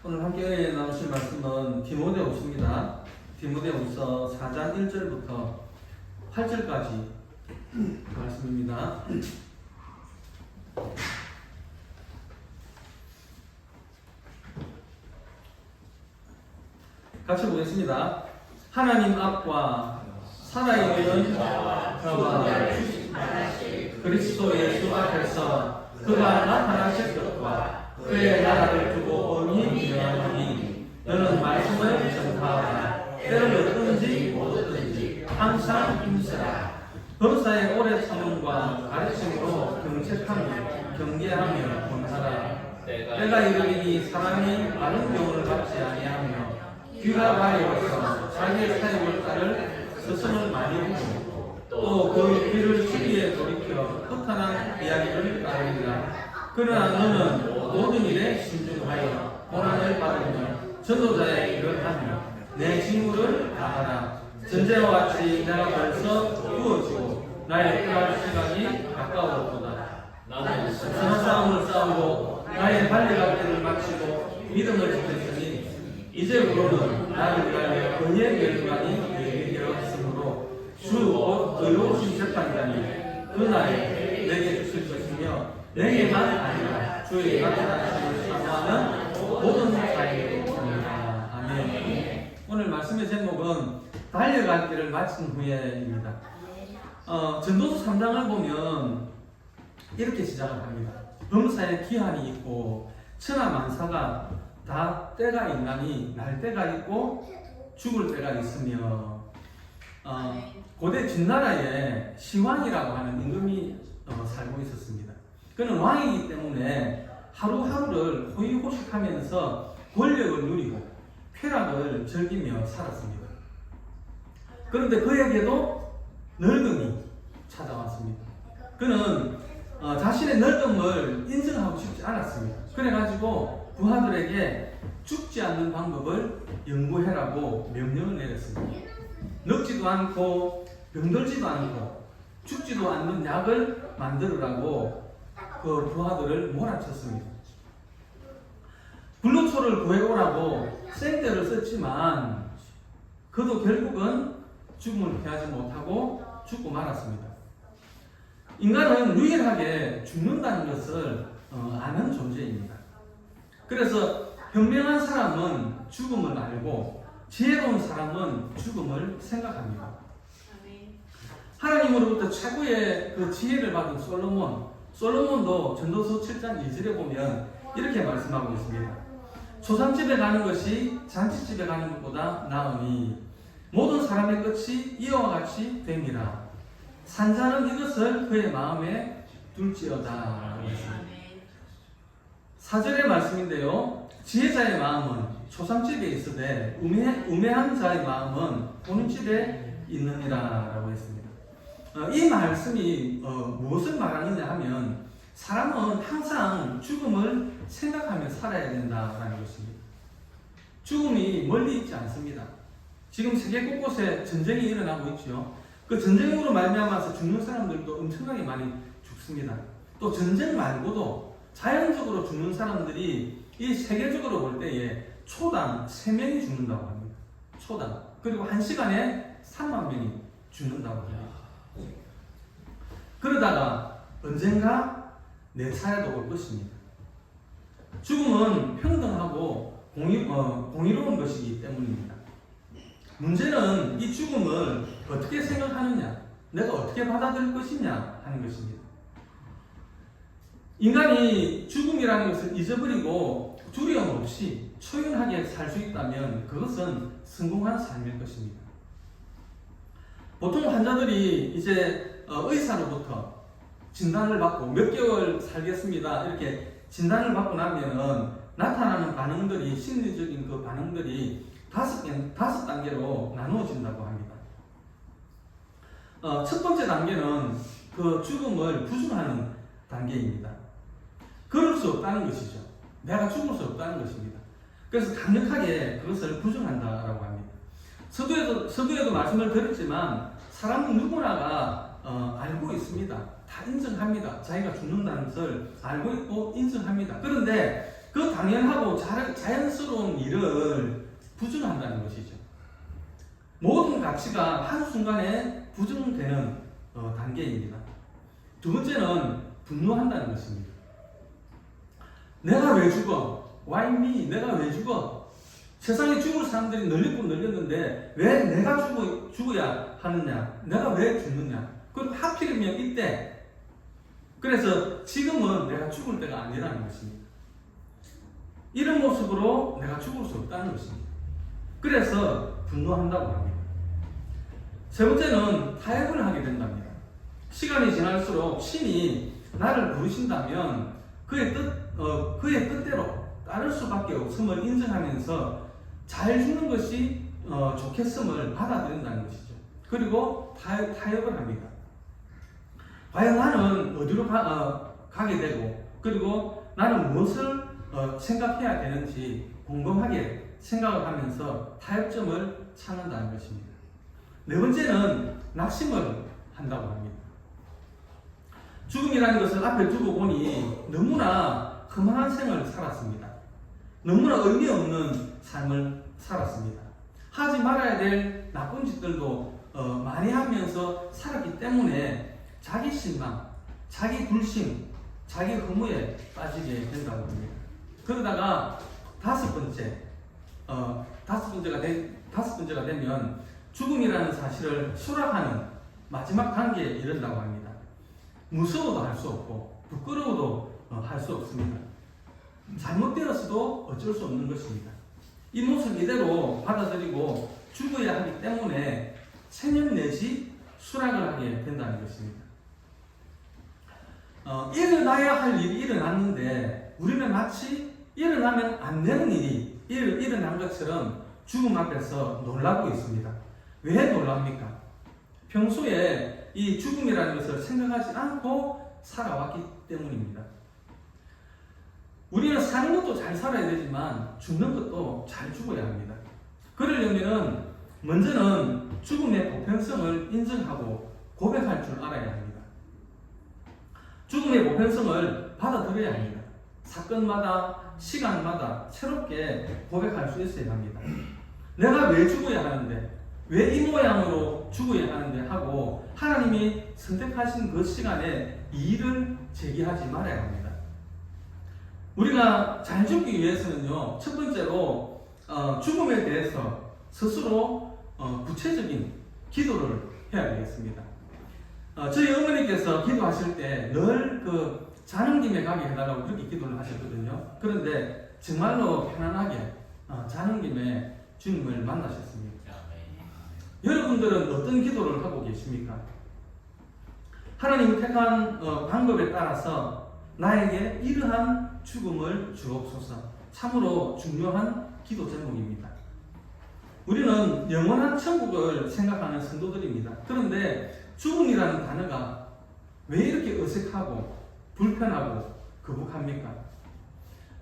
오늘 함께 나누실 말씀은 디모데후서입니다. 디모데후서 4장 1절부터 8절까지 말씀입니다. 같이 보겠습니다. 하나님 앞과 살아있는 그와 그리스도 예수 앞에서 그가 나타나실 것과 그의 나라를 두고 온히 기념하니 너는 말씀을 전파하라. 때를 얻든지 못 얻든지 항상 힘쓰라. 범사의 오래 참음과 가르침으로 경책하며 경계하며 권하라. 때가 이르리니 사람이 많은 교훈을 받지 아니하며 귀가 가려워서 자기의 사역을 따를 스승을 많이 두고 또 그 귀를 시기에 돌이켜 허탄한 이야기를 따르리라. 그러나 너는 모든 일에 신중하여 고난을 받으며 전도자의 일을 하며 내 직무를 다하라. 전제와 같이 내가 벌써 구워지고 나의 끝날 시간이 가까웠도다. 나는 선한 싸움을 싸우고 나의 달려갈 때를 마치고 믿음을 지켰으니 이제부로는 나를 위하여 의의 결과니 내게 되었으므로 주 곧 의로우신 재판장이 그 날에 내게 주실 것이며 내게만 아니라 주의 나타나심을 사모하는 모든 자에게 있습니다. 아멘. 오늘 말씀의 제목은 달려갈 길을 마친 후에입니다. 전도서 3장을 보면 이렇게 시작을 합니다. 범사에 기한이 있고 천하만사가 다 때가 있나니 날 때가 있고 죽을 때가 있으며 고대 진나라에 시왕이라고 하는 임금이 살고 있었습니다. 그는 왕이기 때문에 하루하루를 호의호식하면서 권력을 누리고 쾌락을 즐기며 살았습니다. 그런데 그에게도 늙음이 찾아왔습니다. 그는 자신의 늙음을 인정하고 싶지 않았습니다. 그래가지고 부하들에게 죽지 않는 방법을 연구해라고 명령을 내렸습니다. 늙지도 않고 병들지도 않고 죽지도 않는 약을 만들으라고 그 부하들을 몰아쳤습니다. 불로초를 구해오라고 생떼를 썼지만 그도 결국은 죽음을 피하지 못하고 죽고 말았습니다. 인간은 유일하게 죽는다는 것을 아는 존재입니다. 그래서 현명한 사람은 죽음을 알고 지혜로운 사람은 죽음을 생각합니다. 하나님으로부터 최고의 그 지혜를 받은 솔로몬도 전도서 7장 2절에 보면 이렇게 말씀하고 있습니다. 초상집에 가는 것이 잔치집에 가는 것보다 나으니 모든 사람의 끝이 이와 같이 됨이라. 산자는 이것을 그의 마음에 둘지어다. 4절의 말씀인데요. 지혜자의 마음은 초상집에 있으되 우매한 자의 마음은 보는 집에 있느니라 라고 했습니다. 이 말씀이 무엇을 말하느냐 하면 사람은 항상 죽음을 생각하며 살아야 된다라는 것입니다. 죽음이 멀리 있지 않습니다. 지금 세계 곳곳에 전쟁이 일어나고 있죠. 그 전쟁으로 말미암아서 죽는 사람들도 엄청나게 많이 죽습니다. 또 전쟁 말고도 자연적으로 죽는 사람들이 이 세계적으로 볼 때에 초당 3명이 죽는다고 합니다. 초당. 그리고 1시간에 3만 명이 죽는다고 합니다. 그러다가 언젠가 내 차례도 올 것입니다. 죽음은 평등하고 공의로운 것이기 때문입니다. 문제는 이 죽음을 어떻게 생각하느냐, 내가 어떻게 받아들일 것이냐 하는 것입니다. 인간이 죽음이라는 것을 잊어버리고 두려움 없이 초연하게 살 수 있다면 그것은 성공한 삶일 것입니다. 보통 환자들이 이제 의사로부터 진단을 받고 몇 개월 살겠습니다 이렇게 진단을 받고 나면은 나타나는 반응들이 심리적인 그 반응들이 5단계로 나누어진다고 합니다. 첫 번째 단계는 그 죽음을 부정하는 단계입니다. 그럴 수 없다는 것이죠. 내가 죽을 수 없다는 것입니다. 그래서 강력하게 그것을 부정한다라고 합니다. 서두에도 말씀을 드렸지만 사람은 누구나가 알고 있습니다. 다 인정합니다. 자기가 죽는다는 것을 알고 있고 인정합니다. 그런데 그 당연하고 자연스러운 일을 부정한다는 것이죠. 모든 가치가 한순간에 부정되는 단계입니다. 두 번째는 분노한다는 것입니다. 내가 왜 죽어? Why me? 내가 왜 죽어? 세상에 죽을 사람들이 널렸고 널렸는데 왜 내가 죽어야 하느냐? 내가 왜 죽느냐? 그리고 하필이면 이때. 그래서 지금은 내가 죽을 때가 아니라는 것입니다. 이런 모습으로 내가 죽을 수 없다는 것입니다. 그래서 분노한다고 합니다. 세 번째는 타협을 하게 된답니다. 시간이 지날수록 신이 나를 부르신다면 그의 뜻대로 따를 수밖에 없음을 인정하면서 잘 죽는 것이 좋겠음을 받아들인다는 것이죠. 그리고 타협을 합니다. 과연 나는 어디로 가게 되고, 그리고 나는 무엇을 생각해야 되는지 곰곰하게 생각을 하면서 타협점을 찾는다는 것입니다. 네 번째는 낙심을 한다고 합니다. 죽음이라는 것을 앞에 두고 보니 너무나 험한 생을 살았습니다. 너무나 의미 없는 삶을 살았습니다. 하지 말아야 될 나쁜 짓들도 많이 하면서 살았기 때문에 자기 실망, 자기 불신, 자기 허무에 빠지게 된다고 합니다. 그러다가 다섯 번째가 되면 죽음이라는 사실을 수락하는 마지막 단계에 이른다고 합니다. 무서워도 할 수 없고 부끄러워도 할 수 없습니다. 잘못되었어도 어쩔 수 없는 것입니다. 이 모습 이대로 받아들이고 죽어야 하기 때문에 체면 내지 수락을 하게 된다는 것입니다. 일어나야 할 일이 일어났는데 우리는 마치 일어나면 안 되는 일이 일어난 것처럼 죽음 앞에서 놀라고 있습니다. 왜 놀랍니까? 평소에 이 죽음이라는 것을 생각하지 않고 살아왔기 때문입니다. 우리는 사는 것도 잘 살아야 되지만 죽는 것도 잘 죽어야 합니다. 그러려면 먼저는 죽음의 보편성을 인정하고 고백할 줄 알아야 합니다. 죽음의 보편성을 받아들여야 합니다. 사건마다 시간마다 새롭게 고백할 수 있어야 합니다. 내가 왜 죽어야 하는데, 왜 이 모양으로 죽어야 하는데 하고 하나님이 선택하신 그 시간에 이의를 제기하지 말아야 합니다. 우리가 잘 죽기 위해서는요, 첫 번째로 죽음에 대해서 스스로 구체적인 기도를 해야 되겠습니다. 저희 어머니께서 기도하실 때 늘 자는 김에 가게 해달라고 그렇게 기도를 하셨거든요. 그런데 정말로 편안하게 자는 김에 주님을 만나셨습니다. 여러분들은 어떤 기도를 하고 계십니까? 하나님이 택한 방법에 따라서 나에게 이러한 죽음을 주옵소서. 참으로 중요한 기도 제목입니다. 우리는 영원한 천국을 생각하는 성도들입니다. 그런데 죽음이라는 단어가 왜 이렇게 어색하고 불편하고 거북합니까?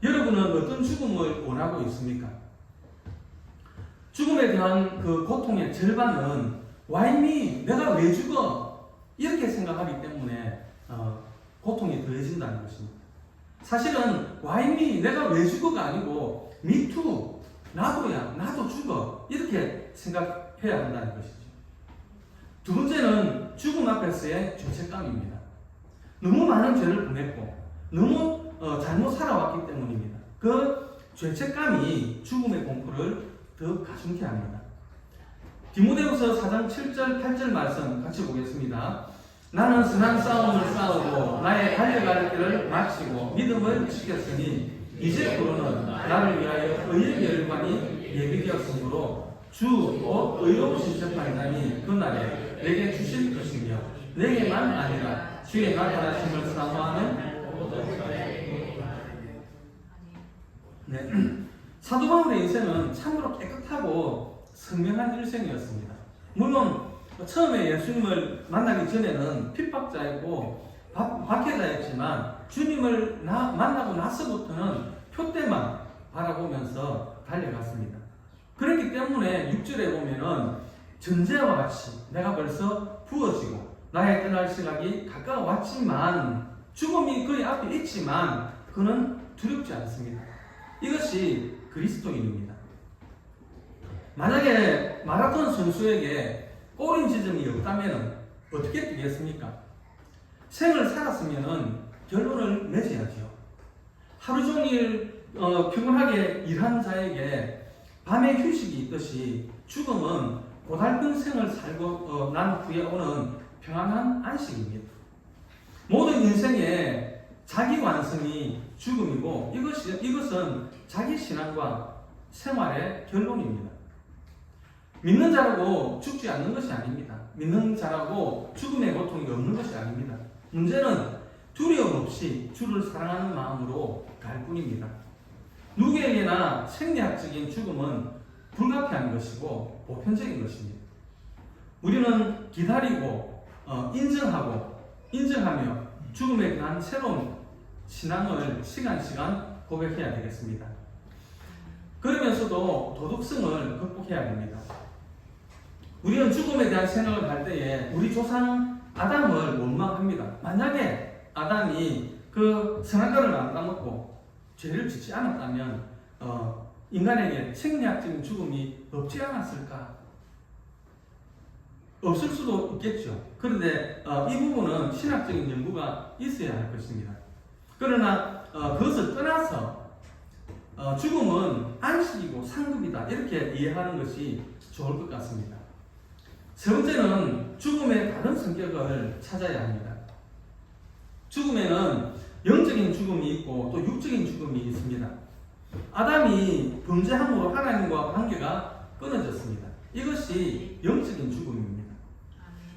여러분은 어떤 죽음을 원하고 있습니까? 죽음에 대한 그 고통의 절반은 Why me? 내가 왜 죽어? 이렇게 생각하기 때문에 고통이 더해진다는 것입니다. 사실은 Why me? 내가 왜 죽어가 아니고 Me too. 나도야. 나도 죽어. 이렇게 생각해야 한다는 것이죠. 두 번째는 죽음 앞에서의 죄책감입니다. 너무 많은 죄를 범했고 너무 잘못 살아왔기 때문입니다. 그 죄책감이 죽음의 공포를 더 가중케 합니다. 디모데후서 4장 7절 8절 말씀 같이 보겠습니다. 나는 선한 싸움을 싸우고 나의 달려갈 길을 마치고 믿음을 지켰으니 이제부로는 나를 위하여 의의 열관이 예비되었으므로 주 곧 의로우신 재판장이 그날에 내게 주실 것이며 내게만 아니라 주의 나타나심을 사모하는 사도 바울의 인생은 참으로 깨끗하고 선명한 일생이었습니다. 물론 처음에 예수님을 만나기 전에는 핍박자였고 박해자였지만 주님을 만나고 나서부터는 표대만 바라보면서 달려갔습니다. 그렇기 때문에 6절에 보면은 전제와 같이 내가 벌써 부어지고 나의 떠날 시각이 가까워왔지만 죽음이 그의 앞에 있지만 그는 두렵지 않습니다. 이것이 그리스도인입니다. 만약에 마라톤 선수에게 꼬린 지점이 없다면 어떻게 되겠습니까? 생을 살았으면 결론을 맺어야죠. 하루 종일 피곤하게 일한 자에게 밤에 휴식이 있듯이 죽음은 고달픈 생을 살고 난 후에 오는 평안한 안식입니다. 모든 인생의 자기 완성이 죽음이고 이것은 자기 신앙과 생활의 결론입니다. 믿는 자라고 죽지 않는 것이 아닙니다. 믿는 자라고 죽음의 고통이 없는 것이 아닙니다. 문제는 두려움 없이 주를 사랑하는 마음으로 갈 뿐입니다. 누구에게나 생리학적인 죽음은 불가피한 것이고 보편적인 것입니다. 우리는 기다리고 인정하며 죽음에 대한 새로운 신앙을 시간 고백해야 되겠습니다. 그러면서도 도덕성을 극복해야 됩니다. 우리는 죽음에 대한 생각을 할 때에 우리 조상 아담을 원망합니다. 만약에 아담이 그 선악과를 안 따먹고 죄를 짓지 않았다면 인간에게 생리학적인 죽음이 없지 않았을까? 없을 수도 있겠죠. 그런데 이 부분은 신학적인 연구가 있어야 할 것입니다. 그러나 그것을 떠나서 죽음은 안식이고 상급이다 이렇게 이해하는 것이 좋을 것 같습니다. 세 번째는 죽음의 다른 성격을 찾아야 합니다. 죽음에는 영적인 죽음이 있고 또 육적인 죽음이 있습니다. 아담이 범죄함으로 하나님과 관계가 끊어졌습니다. 이것이 영적인 죽음입니다.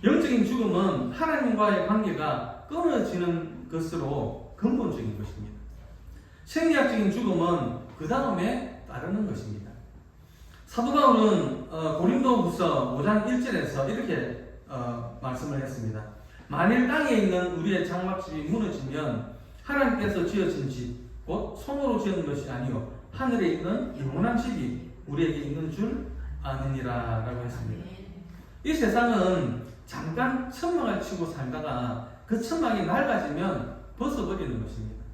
영적인 죽음은 하나님과의 관계가 끊어지는 것으로 근본적인 것입니다. 생리학적인 죽음은 그 다음에 따르는 것입니다. 사도 바울은 고린도후서 5장 1절에서 이렇게 말씀을 했습니다. 만일 땅에 있는 우리의 장막집이 무너지면 하나님께서 지어진 집 곧 손으로 지은 것이 아니요 하늘에 있는 영원한 집이 우리에게 있는 줄 아느니라 라고 했습니다. 이 세상은 잠깐 천막을 치고 살다가 그 천막이 낡아지면 벗어버리는 것입니다.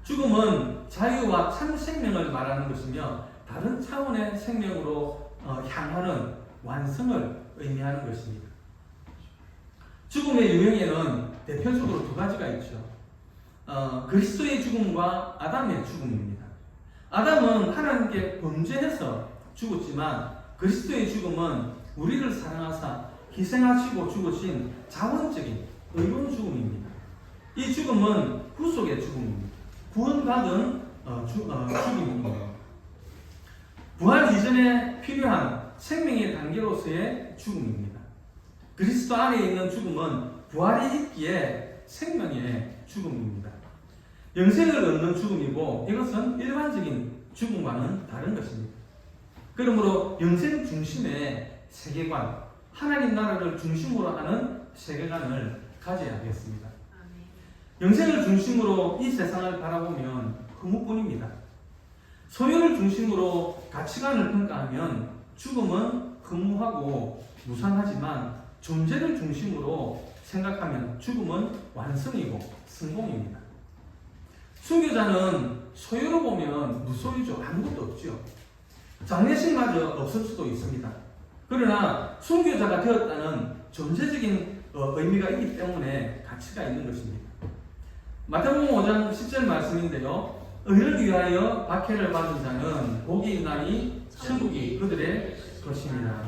죽음은 자유와 참 생명을 말하는 것이며 다른 차원의 생명으로 향하는 완성을 의미하는 것입니다. 죽음의 유형에는 대표적으로 두 가지가 있죠. 그리스도의 죽음과 아담의 죽음입니다. 아담은 하나님께 범죄해서 죽었지만 그리스도의 죽음은 우리를 사랑하사 희생하시고 죽으신 자원적인 의로운 죽음입니다. 이 죽음은 구속의 죽음입니다. 구원받은 죽음입니다. 부활 이전에 필요한 생명의 단계로서의 죽음입니다. 그리스도 안에 있는 죽음은 부활이 있기에 생명의 죽음입니다. 영생을 얻는 죽음이고 이것은 일반적인 죽음과는 다른 것입니다. 그러므로 영생 중심의 세계관, 하나님 나라를 중심으로 하는 세계관을 가져야겠습니다. 영생을 중심으로 이 세상을 바라보면 허무뿐입니다. 소유를 중심으로 가치관을 평가하면 죽음은 허무하고 무상하지만 존재를 중심으로 생각하면 죽음은 완성이고 성공입니다. 순교자는 소유로 보면 무소유죠. 아무것도 없죠. 장례식마저 없을 수도 있습니다. 그러나 순교자가 되었다는 존재적인 의미가 있기 때문에 가치가 있는 것입니다. 마태복음 5장 10절 말씀인데요. 의를 위하여 박해를 받은 자는 복이 있나니 천국이 그들의 것입니다.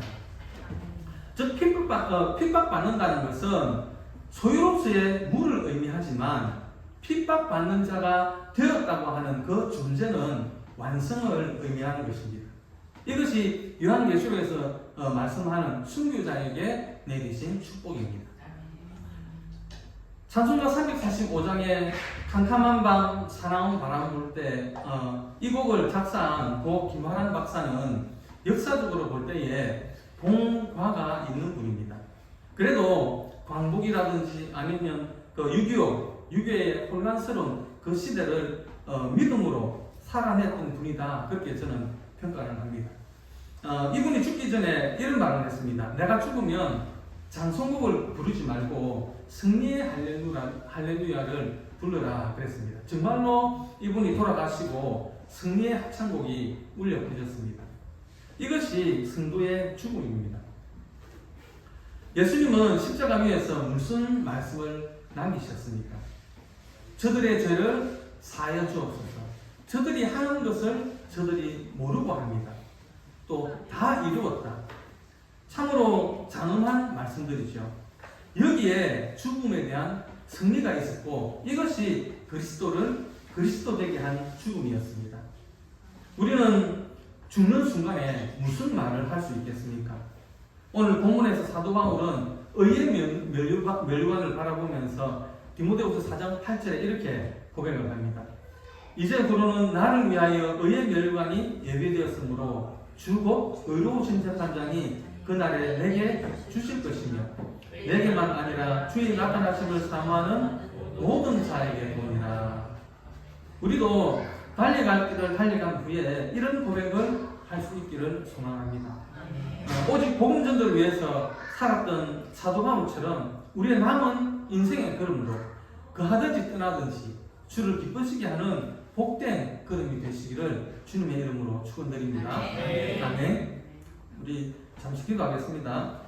즉 핍박받는다는 것은 소유로서의 무를 의미하지만 핍박받는 자가 되었다고 하는 그 존재는 완성을 의미하는 것입니다. 이것이 요한계시록에서 말씀하는 순교자에게 내리신 축복입니다. 찬송가 345장에 캄캄한 밤 사나운 바람 불 때 이 곡을 작사한 고 김화란 박사는 역사적으로 볼 때에 봉과가 있는 분입니다. 그래도 광복이라든지 아니면 그 6.25의 혼란스러운 그 시대를 믿음으로 살아냈던 분이다. 그렇게 저는 평가를 합니다. 이분이 죽기 전에 이런 말을 했습니다. 내가 죽으면 장송곡을 부르지 말고 승리의 할렐루야를 불러라 그랬습니다. 정말로 이분이 돌아가시고 승리의 합창곡이 울려 퍼졌습니다. 이것이 성도의 죽음입니다. 예수님은 십자가 위에서 무슨 말씀을 남기셨습니까? 저들의 죄를 사하여 주옵소서. 저들이 하는 것을 저들이 모르고 합니다. 또 다 이루었다. 참으로 장엄한 말씀들이죠. 여기에 죽음에 대한 승리가 있었고 이것이 그리스도를 그리스도 되게 한 죽음이었습니다. 우리는 죽는 순간에 무슨 말을 할 수 있겠습니까? 오늘 본문에서 사도 바울은 의의 면류관을 바라보면서 디모데후서 4장 8절에 이렇게 고백을 합니다. 이제 그러는 나를 위하여 의의 면류관이 예비되었으므로 주고 의로우신 재판장이 그날에 내게 주실 것이며 내게만 아니라 주의 나타나심을 사모하는 모든 자에게 보니라. 우리도 달려갈 길을 달려간 후에 이런 고백을 할 수 있기를 소망합니다. 오직 복음 전도를 위해서 살았던 사도 바울처럼 우리의 남은 인생의 걸음으로 그하든지 떠나든지 주를 기쁘시게 하는 복된 걸음이 되시기를 주님의 이름으로 축원드립니다. 아멘. 우리 잠시 기도하겠습니다.